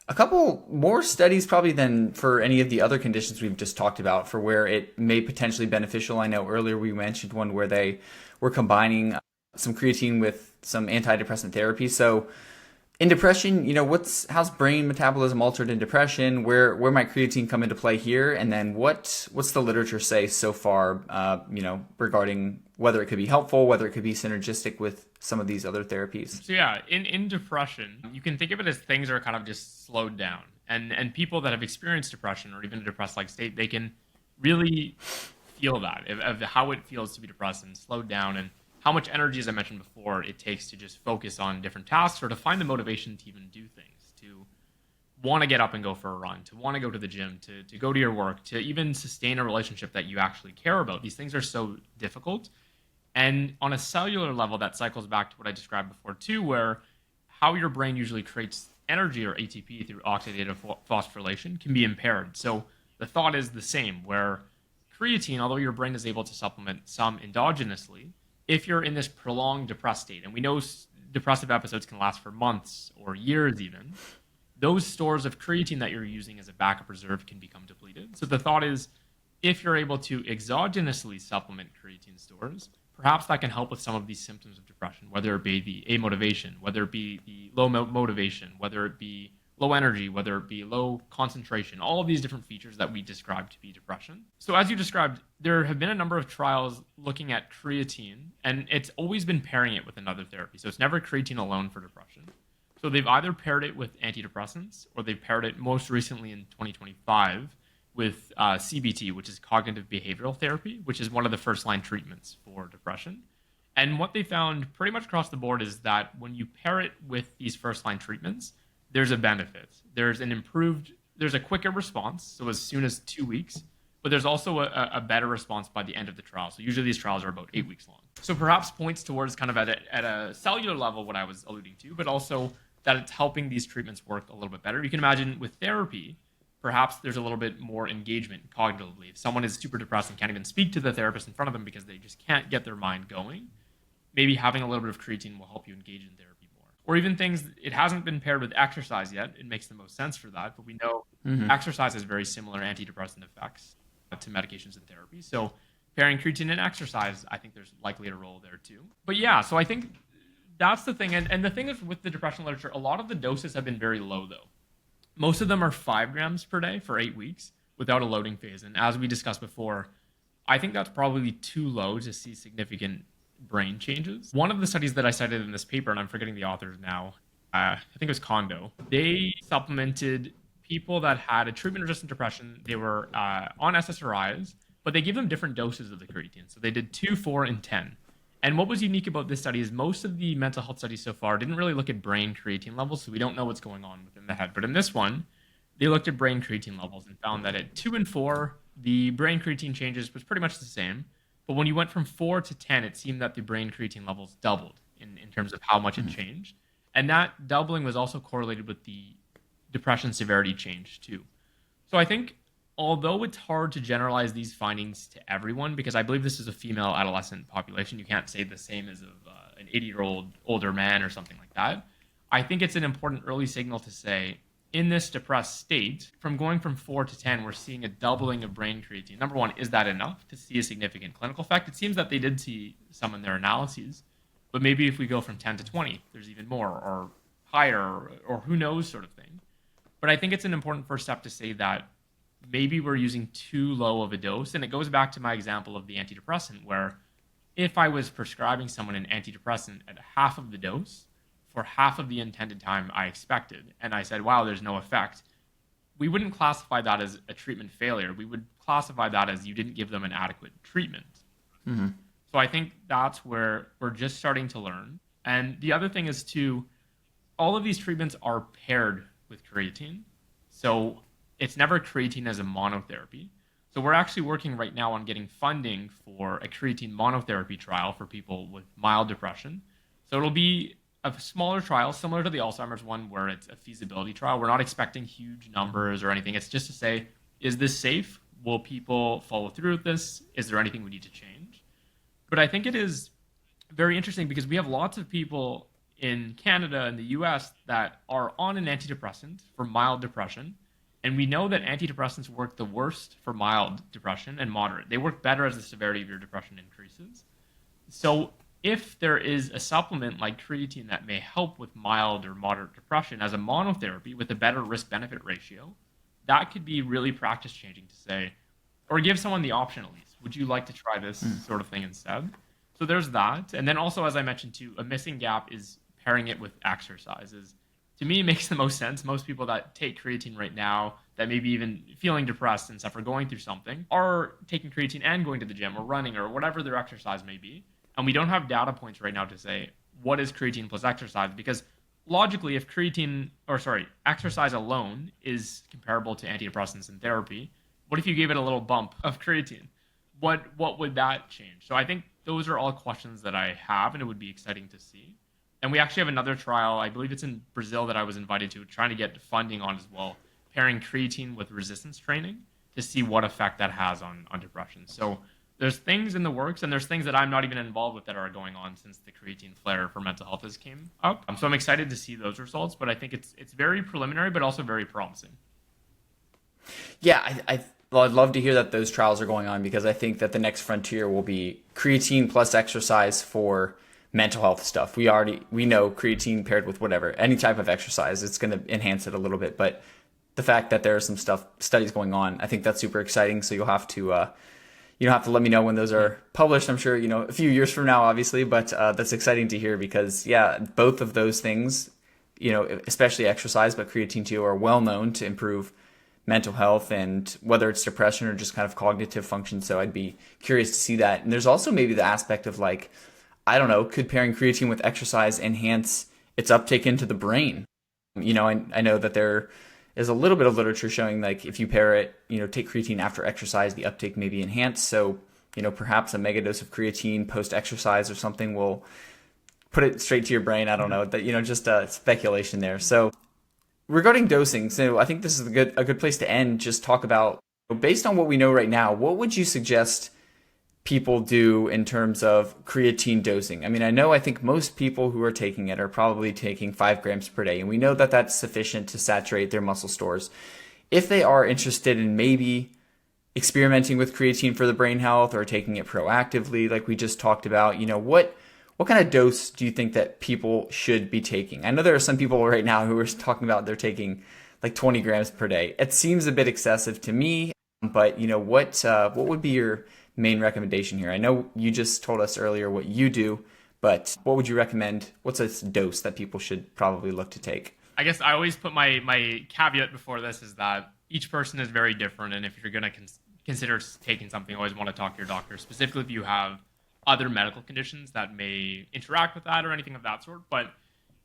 a couple more studies probably than for any of the other conditions we've just talked about for where it may potentially beneficial. I know earlier we mentioned one where they were combining some creatine with some antidepressant therapy. So in depression, how's brain metabolism altered in depression? Where might creatine come into play here? And then what's the literature say so far, regarding whether it could be helpful, whether it could be synergistic with some of these other therapies? So yeah, in depression, you can think of it as things are kind of just slowed down. And people that have experienced depression or even a depressed-like state, they can really feel that of how it feels to be depressed and slowed down, and how much energy, as I mentioned before, it takes to just focus on different tasks or to find the motivation to even do things, to want to get up and go for a run, to want to go to the gym, to go to your work, to even sustain a relationship that you actually care about. These things are so difficult. And on a cellular level, that cycles back to what I described before too, where how your brain usually creates energy or ATP through oxidative phosphorylation can be impaired. So the thought is the same, where creatine, although your brain is able to supplement some endogenously, if you're in this prolonged depressed state, and we know depressive episodes can last for months or years even, those stores of creatine that you're using as a backup reserve can become depleted. So the thought is, if you're able to exogenously supplement creatine stores, perhaps that can help with some of these symptoms of depression, whether it be the amotivation, whether it be the low motivation, whether it be low energy, whether it be low concentration, all of these different features that we described to be depression. So as you described, there have been a number of trials looking at creatine, and it's always been pairing it with another therapy. So it's never creatine alone for depression. So they've either paired it with antidepressants, or they've paired it most recently in 2025 with CBT, which is cognitive behavioral therapy, which is one of the first-line treatments for depression. And what they found pretty much across the board is that when you pair it with these first-line treatments, there's a benefit. There's a quicker response, so as soon as 2 weeks, but there's also a better response by the end of the trial. So usually these trials are about 8 weeks long. So perhaps points towards kind of at a cellular level what I was alluding to, but also that it's helping these treatments work a little bit better. You can imagine with therapy, perhaps there's a little bit more engagement cognitively. If someone is super depressed and can't even speak to the therapist in front of them because they just can't get their mind going, maybe having a little bit of creatine will help you engage in therapy. Or even things, it hasn't been paired with exercise yet. It makes the most sense for that, but we know exercise has very similar antidepressant effects to medications and therapy. So pairing creatine and exercise, I think there's likely a role there too. But yeah, so I think that's the thing. And the thing is with the depression literature, a lot of the doses have been very low though. Most of them are 5 grams per day for 8 weeks without a loading phase. And as we discussed before, I think that's probably too low to see significant brain changes. One of the studies that I cited in this paper, and I'm forgetting the authors now, I think it was Kondo, they supplemented people that had a treatment-resistant depression. They were on SSRIs, but they gave them different doses of the creatine. So they did 2, 4, and 10. And what was unique about this study is most of the mental health studies so far didn't really look at brain creatine levels, so we don't know what's going on within the head. But in this one, they looked at brain creatine levels and found that at 2 and 4, the brain creatine changes was pretty much the same. But when you went from 4 to 10, it seemed that the brain creatine levels doubled in terms of how much it changed. And that doubling was also correlated with the depression severity change too. So I think although it's hard to generalize these findings to everyone, because I believe this is a female adolescent population, you can't say the same as of an 80-year-old older man or something like that. I think it's an important early signal to say, in this depressed state, from going from 4 to 10, we're seeing a doubling of brain creatine. Number one, is that enough to see a significant clinical effect? It seems that they did see some in their analyses, but maybe if we go from 10 to 20, there's even more, or higher, or who knows sort of thing. But I think it's an important first step to say that maybe we're using too low of a dose, and it goes back to my example of the antidepressant, where if I was prescribing someone an antidepressant at half of the dose for half of the intended time I expected, and I said, wow, there's no effect, we wouldn't classify that as a treatment failure. We would classify that as you didn't give them an adequate treatment. So I think that's where we're just starting to learn. And the other thing is too, all of these treatments are paired with creatine. So it's never creatine as a monotherapy. So we're actually working right now on getting funding for a creatine monotherapy trial for people with mild depression. So it'll be a smaller trial, similar to the Alzheimer's one, where it's a feasibility trial. We're not expecting huge numbers or anything. It's just to say, is this safe? Will people follow through with this? Is there anything we need to change? But I think it is very interesting because we have lots of people in Canada and the US that are on an antidepressant for mild depression. And we know that antidepressants work the worst for mild depression and moderate. They work better as the severity of your depression increases. So if there is a supplement like creatine that may help with mild or moderate depression as a monotherapy with a better risk benefit ratio, that could be really practice changing to say, or give someone the option at least. Would you like to try this sort of thing instead? So there's that. And then also, as I mentioned too, a missing gap is pairing it with exercises. To me, it makes the most sense. Most people that take creatine right now, that maybe even feeling depressed and stuff or going through something, are taking creatine and going to the gym or running or whatever their exercise may be. And we don't have data points right now to say what is creatine plus exercise, because logically, if exercise alone is comparable to antidepressants and therapy, what if you gave it a little bump of creatine? What would that change? So I think those are all questions that I have, and it would be exciting to see. And we actually have another trial, I believe it's in Brazil, that I was invited to, trying to get funding on as well, pairing creatine with resistance training to see what effect that has on depression. So there's things in the works, and there's things that I'm not even involved with that are going on since the creatine flare for mental health has came up. So I'm excited to see those results, but I think it's very preliminary, but also very promising. Yeah, well, I'd love to hear that those trials are going on, because I think that the next frontier will be creatine plus exercise for mental health stuff. We know creatine paired with whatever, any type of exercise, it's going to enhance it a little bit. But the fact that there are some studies going on, I think that's super exciting. So you'll have to let me know when those are published. I'm sure, a few years from now, obviously, but that's exciting to hear because, yeah, both of those things, especially exercise, but creatine too, are well known to improve mental health, and whether it's depression or just kind of cognitive function. So I'd be curious to see that. And there's also maybe the aspect of I don't know, could pairing creatine with exercise enhance its uptake into the brain? I know that there is a little bit of literature showing if you pair it, take creatine after exercise, the uptake may be enhanced. So, perhaps a megadose of creatine post-exercise or something will put it straight to your brain. I don't know, that, just speculation there. So regarding dosing, so I think this is a good place to end. Just talk about, based on what we know right now, what would you suggest people do in terms of creatine dosing? I think most people who are taking it are probably taking 5 grams per day, and we know that that's sufficient to saturate their muscle stores. If they are interested in maybe experimenting with creatine for the brain health or taking it proactively, like we just talked about, what kind of dose do you think that people should be taking? I know there are some people right now who are talking about they're taking 20 grams per day. It seems a bit excessive to me, but what would be your main recommendation here? I know you just told us earlier what you do, but what would you recommend? What's a dose that people should probably look to take? I guess I always put my caveat before this is that each person is very different, and if you're going to consider taking something, always want to talk to your doctor, specifically if you have other medical conditions that may interact with that or anything of that sort. But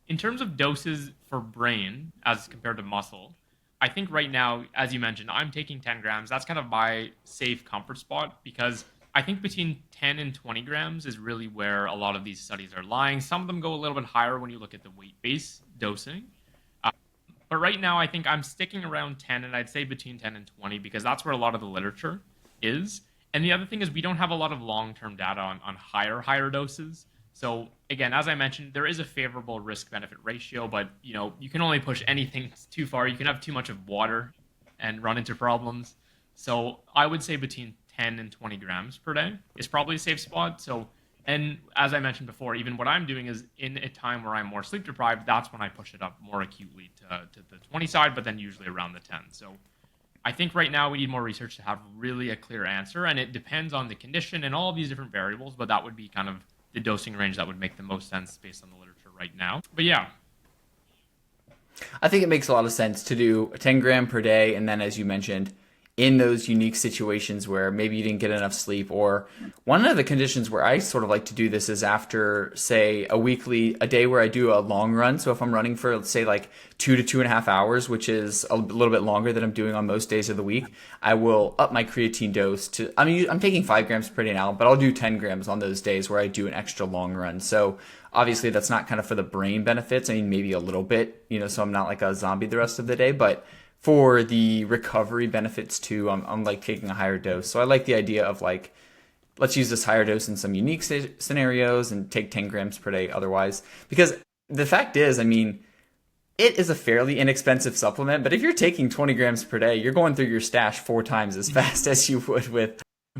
in terms of doses for brain as compared to muscle, I think right now, as you mentioned, I'm taking 10 grams. That's kind of my safe comfort spot, because I think between 10 and 20 grams is really where a lot of these studies are lying. Some of them go a little bit higher when you look at the weight-based dosing. But right now, I think I'm sticking around 10, and I'd say between 10 and 20, because that's where a lot of the literature is. And the other thing is we don't have a lot of long-term data on higher doses. So again, as I mentioned, there is a favorable risk-benefit ratio, but you can only push anything too far. You can have too much of water and run into problems. So I would say between 10 and 20 grams per day is probably a safe spot. So, and as I mentioned before, even what I'm doing is in a time where I'm more sleep deprived, that's when I push it up more acutely to the 20 side, but then usually around the 10. So I think right now we need more research to have really a clear answer, and it depends on the condition and all these different variables, but that would be kind of the dosing range that would make the most sense based on the literature right now. But yeah, I think it makes a lot of sense to do a 10 gram per day, and then as you mentioned, in those unique situations where maybe you didn't get enough sleep, or one of the conditions where I sort of like to do this is after, say, a day where I do a long run. So if I'm running for, let's say, like 2 to 2.5 hours, which is a little bit longer than I'm doing on most days of the week, I will up my creatine dose to, I mean, I'm taking 5 grams per day now, but I'll do 10 grams on those days where I do an extra long run. So obviously that's not kind of for the brain benefits. I mean, maybe a little bit, so I'm not like a zombie the rest of the day, but for the recovery benefits too, I'm like taking a higher dose. So I like the idea of like, let's use this higher dose in some unique scenarios and take 10 grams per day otherwise. Because the fact is, I mean, it is a fairly inexpensive supplement, but if you're taking 20 grams per day, you're going through your stash 4 times as fast as you would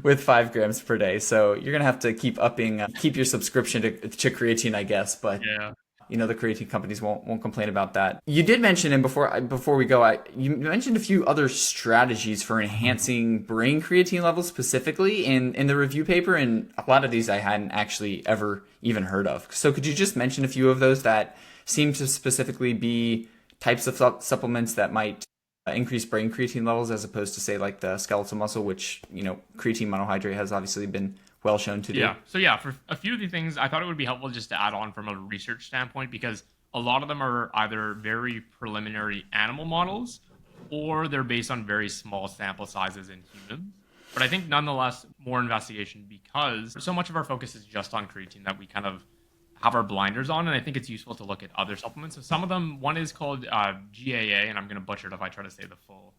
with 5 grams per day. So you're going to have to keep upping, keep your subscription to creatine, I guess. But yeah. the creatine companies won't complain about that. You did mention, and before we go, you mentioned a few other strategies for enhancing brain creatine levels specifically in the review paper, and a lot of these I hadn't actually ever even heard of. So could you just mention a few of those that seem to specifically be types of supplements that might increase brain creatine levels, as opposed to, say, like the skeletal muscle, which creatine monohydrate has obviously been well shown to do. Yeah. So yeah, for a few of the things, I thought it would be helpful just to add on from a research standpoint, because a lot of them are either very preliminary animal models or they're based on very small sample sizes in humans. But I think nonetheless, more investigation, because so much of our focus is just on creatine that we kind of have our blinders on. And I think it's useful to look at other supplements. So some of them, one is called GAA, and I'm going to butcher it if I try to say the full.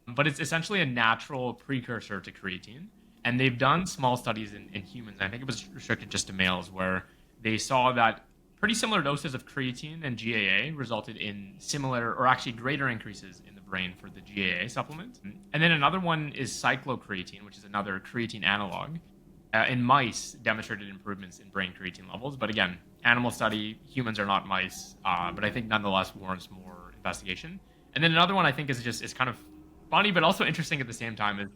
But it's essentially a natural precursor to creatine. And they've done small studies in humans. I think it was restricted just to males, where they saw that pretty similar doses of creatine and GAA resulted in similar or actually greater increases in the brain for the GAA supplement. And then another one is cyclocreatine, which is another creatine analog. In mice, demonstrated improvements in brain creatine levels. But again, animal study, humans are not mice, but I think nonetheless warrants more investigation. And then another one I think is kind of funny, but also interesting at the same time, is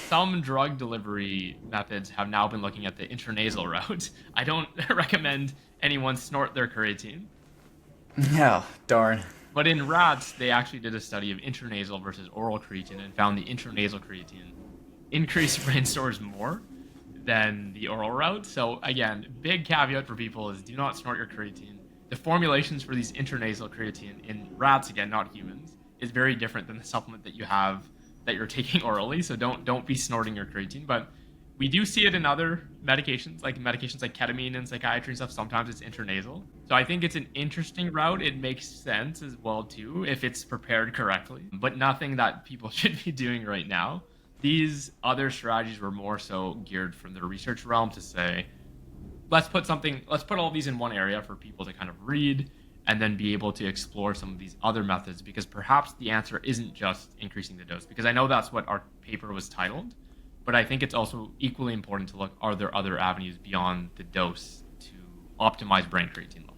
some drug delivery methods have now been looking at the intranasal route. I don't recommend anyone snort their creatine. Yeah, darn. But in rats, they actually did a study of intranasal versus oral creatine and found the intranasal creatine increased brain stores more than the oral route. So again, big caveat for people is do not snort your creatine. The formulations for these intranasal creatine in rats, again, not humans, is very different than the supplement that you have that you're taking orally. So don't be snorting your creatine. But we do see it in other medications like ketamine and psychiatry and stuff. Sometimes it's intranasal. So I think it's an interesting route. It makes sense as well too if it's prepared correctly, but nothing that people should be doing right now. These other strategies were more so geared from the research realm to say, let's put all these in one area for people to kind of read and then be able to explore some of these other methods, because perhaps the answer isn't just increasing the dose, because I know that's what our paper was titled, but I think it's also equally important to look, are there other avenues beyond the dose to optimize brain creatine levels?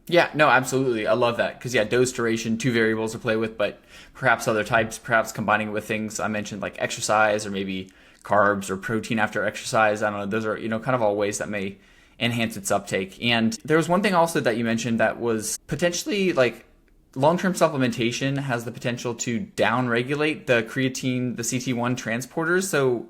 Yeah, no, absolutely. I love that. Because, yeah, dose duration, two variables to play with, but perhaps other types, perhaps combining it with things I mentioned like exercise or maybe carbs or protein after exercise. I don't know. Those are, kind of all ways that may enhance its uptake. And there was one thing also that you mentioned that was potentially like long-term supplementation has the potential to downregulate the creatine, the CT1 transporters. So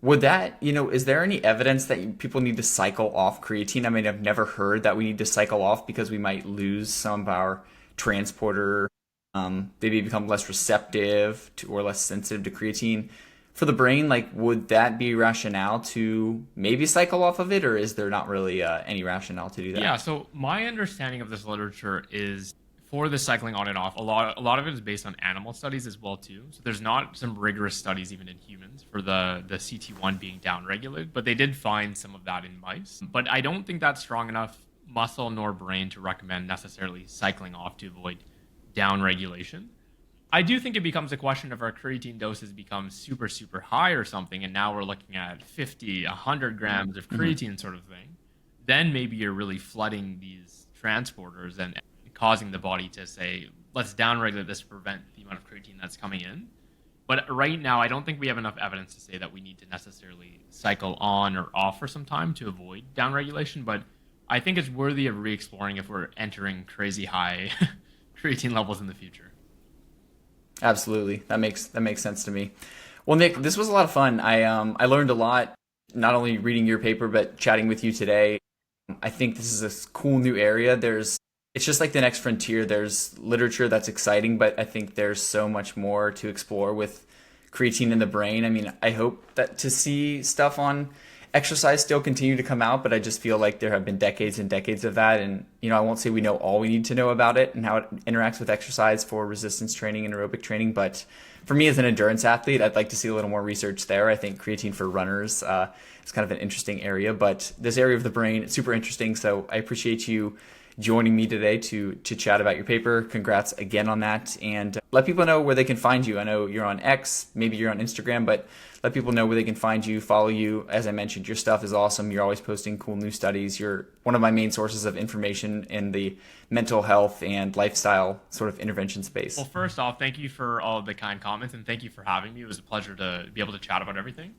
would that, is there any evidence that people need to cycle off creatine? I mean, I've never heard that we need to cycle off because we might lose some of our transporter. They may become less receptive to or less sensitive to creatine. For the brain, like, would that be rationale to maybe cycle off of it, or is there not really any rationale to do that? Yeah, so my understanding of this literature is for the cycling on and off, a lot of it is based on animal studies as well too. So there's not some rigorous studies even in humans for the CT1 being downregulated, but they did find some of that in mice. But I don't think that's strong enough muscle nor brain to recommend necessarily cycling off to avoid downregulation. I do think it becomes a question of our creatine doses become super, super high or something, and now we're looking at 50, 100 grams of creatine sort of thing. Then maybe you're really flooding these transporters and causing the body to say, let's downregulate this to prevent the amount of creatine that's coming in. But right now, I don't think we have enough evidence to say that we need to necessarily cycle on or off for some time to avoid downregulation. But I think it's worthy of re-exploring if we're entering crazy high creatine levels in the future. Absolutely. That makes sense to me. Well, Nick, this was a lot of fun. I learned a lot, not only reading your paper, but chatting with you today. I think this is a cool new area. It's just like the next frontier. There's literature that's exciting, but I think there's so much more to explore with creatine in the brain. I mean, I hope that to see stuff on exercise still continue to come out, but I just feel like there have been decades and decades of that. And, I won't say we know all we need to know about it and how it interacts with exercise for resistance training and aerobic training. But for me as an endurance athlete, I'd like to see a little more research there. I think creatine for runners is kind of an interesting area, but this area of the brain, it's super interesting. So I appreciate you joining me today to chat about your paper. Congrats again on that, and let people know where they can find you. I know you're on X, maybe you're on Instagram, but let people know where they can find you, follow you. As I mentioned, your stuff is awesome. You're always posting cool new studies. You're one of my main sources of information in the mental health and lifestyle sort of intervention space. Well, first off, thank you for all of the kind comments, and thank you for having me. It was a pleasure to be able to chat about everything.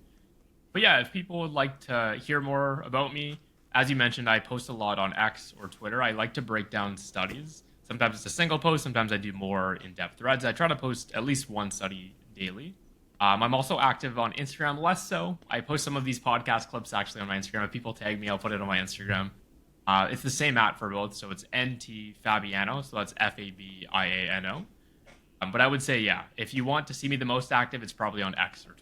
But yeah, if people would like to hear more about me, as you mentioned, I post a lot on X or Twitter. I like to break down studies. Sometimes it's a single post. Sometimes I do more in-depth threads. I try to post at least one study daily. I'm also active on Instagram, less so. I post some of these podcast clips actually on my Instagram. If people tag me, I'll put it on my Instagram. It's the same for both, so it's NT Fabiano, so that's Fabiano. But I would say, yeah, if you want to see me the most active, it's probably on X or Twitter.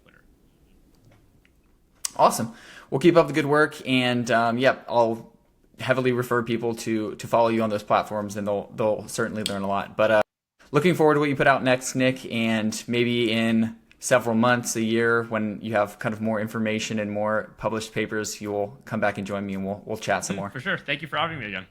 Awesome. We'll keep up the good work, and I'll heavily refer people to follow you on those platforms, and they'll certainly learn a lot. But looking forward to what you put out next, Nick, and maybe in several months, a year, when you have kind of more information and more published papers, you'll come back and join me, and we'll chat some more. For sure. Thank you for having me again.